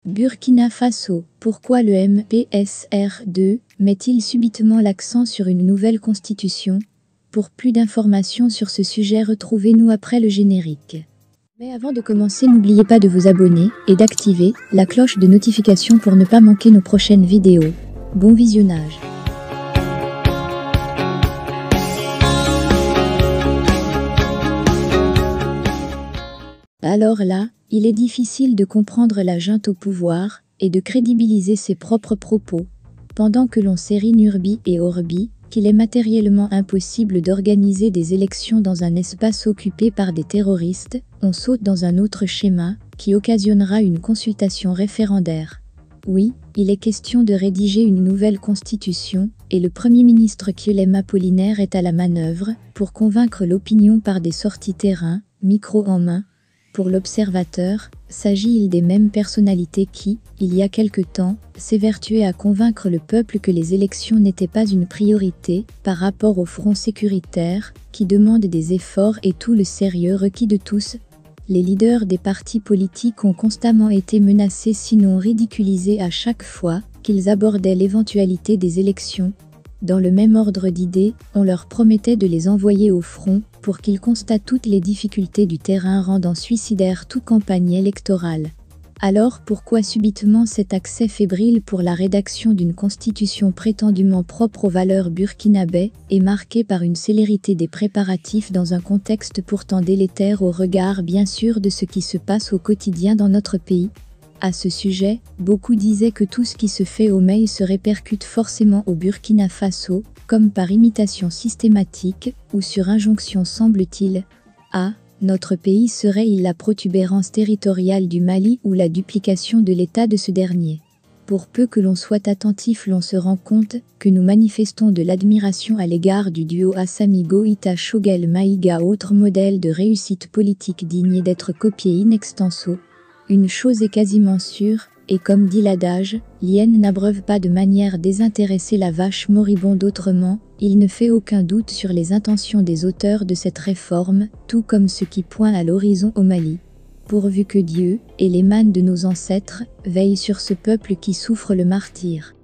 Burkina Faso, pourquoi le MPSR2 met-il subitement l'accent sur une nouvelle constitution? Pour plus d'informations sur ce sujet, retrouvez-nous après le générique. Mais avant de commencer, n'oubliez pas de vous abonner et d'activer la cloche de notification pour ne pas manquer nos prochaines vidéos. Bon visionnage. Alors là, il est difficile de comprendre la junte au pouvoir et de crédibiliser ses propres propos, pendant que l'on sait urbi et orbi qu'il est matériellement impossible d'organiser des élections dans un espace occupé par des terroristes. On saute dans un autre schéma qui occasionnera une consultation référendaire. Oui, il est question de rédiger une nouvelle constitution, et le Premier ministre Guillaume Apollinaire est à la manœuvre pour convaincre l'opinion par des sorties terrain, micro en main. Pour l'observateur, s'agit-il des mêmes personnalités qui, il y a quelque temps, s'évertuaient à convaincre le peuple que les élections n'étaient pas une priorité par rapport au front sécuritaire, qui demande des efforts et tout le sérieux requis de tous? Les leaders des partis politiques ont constamment été menacés sinon ridiculisés à chaque fois qu'ils abordaient l'éventualité des élections. Dans le même ordre d'idées, on leur promettait de les envoyer au front pour qu'ils constatent toutes les difficultés du terrain rendant suicidaire toute campagne électorale. Alors pourquoi subitement cet accès fébrile pour la rédaction d'une constitution prétendument propre aux valeurs burkinabais et marquée par une célérité des préparatifs dans un contexte pourtant délétère au regard bien sûr de ce qui se passe au quotidien dans notre pays? À ce sujet, beaucoup disaient que tout ce qui se fait au Mali se répercute forcément au Burkina Faso, comme par imitation systématique, ou sur injonction semble-t-il. Notre pays serait-il la protubérance territoriale du Mali ou la duplication de l'état de ce dernier? Pour peu que l'on soit attentif, l'on se rend compte que nous manifestons de l'admiration à l'égard du duo Assimi Goïta Choguel Maïga, autre modèle de réussite politique digne d'être copié in extenso. Une chose est quasiment sûre, et comme dit l'adage, l'hyène n'abreuve pas de manière désintéressée la vache moribonde. Autrement, il ne fait aucun doute sur les intentions des auteurs de cette réforme, tout comme ce qui pointe à l'horizon au Mali. Pourvu que Dieu, et les mânes de nos ancêtres, veillent sur ce peuple qui souffre le martyre.